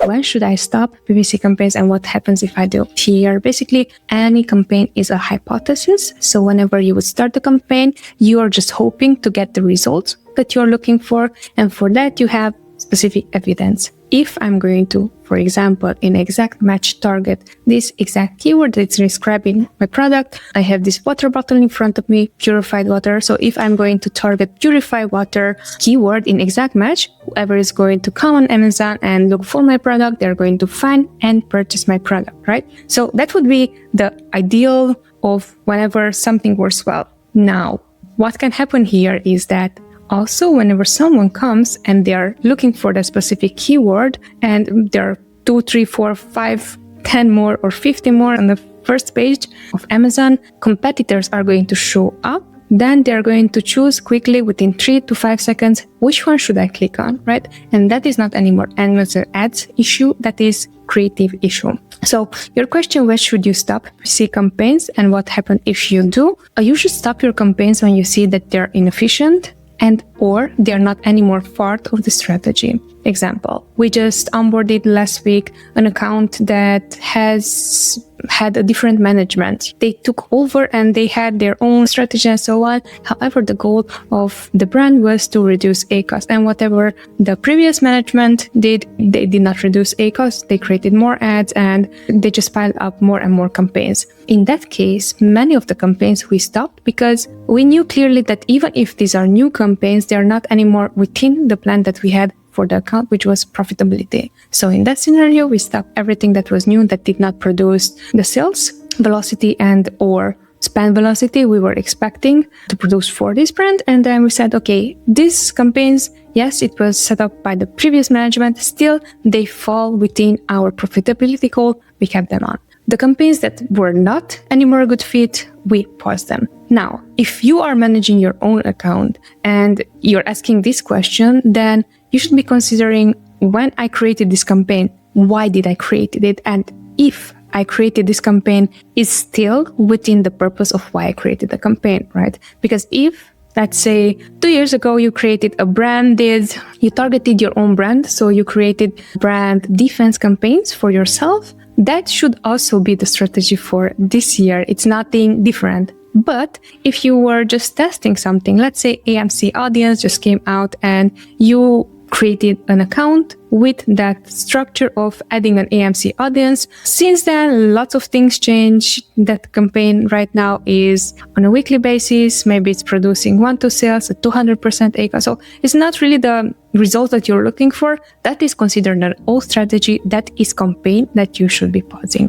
when should I stop PPC campaigns and what happens if I do? Here, basically, any campaign is a hypothesis. So whenever you would start the campaign, you are just hoping to get the results that you're looking for. And for that, you have specific evidence. If I'm going to, for example, in exact match target this exact keyword that's describing my product, I have this water bottle in front of me, purified water. So if I'm going to target purified water keyword in exact match, whoever is going to come on Amazon and look for my product, they're going to find and purchase my product, right? So that would be the ideal of whenever something works well. Now, what can happen here is that also, whenever someone comes and they are looking for the specific keyword and there are 2, 3, 4, 5, 10 more or 50 more on the first page of Amazon, competitors are going to show up. Then they're going to choose quickly within 3 to 5 seconds, which one should I click on, right? And that is not anymore Amazon ads issue, that is creative issue. So your question, where should you stop PPC campaigns and what happens if you do? You should stop your campaigns when you see that they're inefficient and or they are not anymore part of the strategy. Example, we just onboarded last week an account that has had a different management. They took over and they had their own strategy and so on. However, the goal of the brand was to reduce ACoS, and whatever the previous management did, they did not reduce ACoS. They created more ads and they just piled up more and more campaigns. In that case, many of the campaigns we stopped because we knew clearly that even if these are new campaigns, they are not anymore within the plan that we had for the account, which was profitability. So in that scenario, we stopped everything that was new that did not produce the sales velocity and or spend velocity we were expecting to produce for this brand. And then we said, okay, these campaigns, yes, it was set up by the previous management. Still, they fall within our profitability goal. We kept them on. The campaigns that were not anymore a good fit, we paused them. Now, if you are managing your own account and you're asking this question, then you should be considering, when I created this campaign, why did I create it? And if I created this campaign is still within the purpose of why I created the campaign, right? Because if, let's say, 2 years ago, you created a branded, you targeted your own brand, so you created brand defense campaigns for yourself, that should also be the strategy for this year. It's nothing different. But if you were just testing something, let's say AMC audience just came out and you created an account with that structure of adding an AMC audience. Since then, lots of things change. That campaign right now is on a weekly basis. Maybe it's producing 1-2 sales at 200% ACoS. So it's not really the result that you're looking for. That is considered an old strategy. That is campaign that you should be pausing.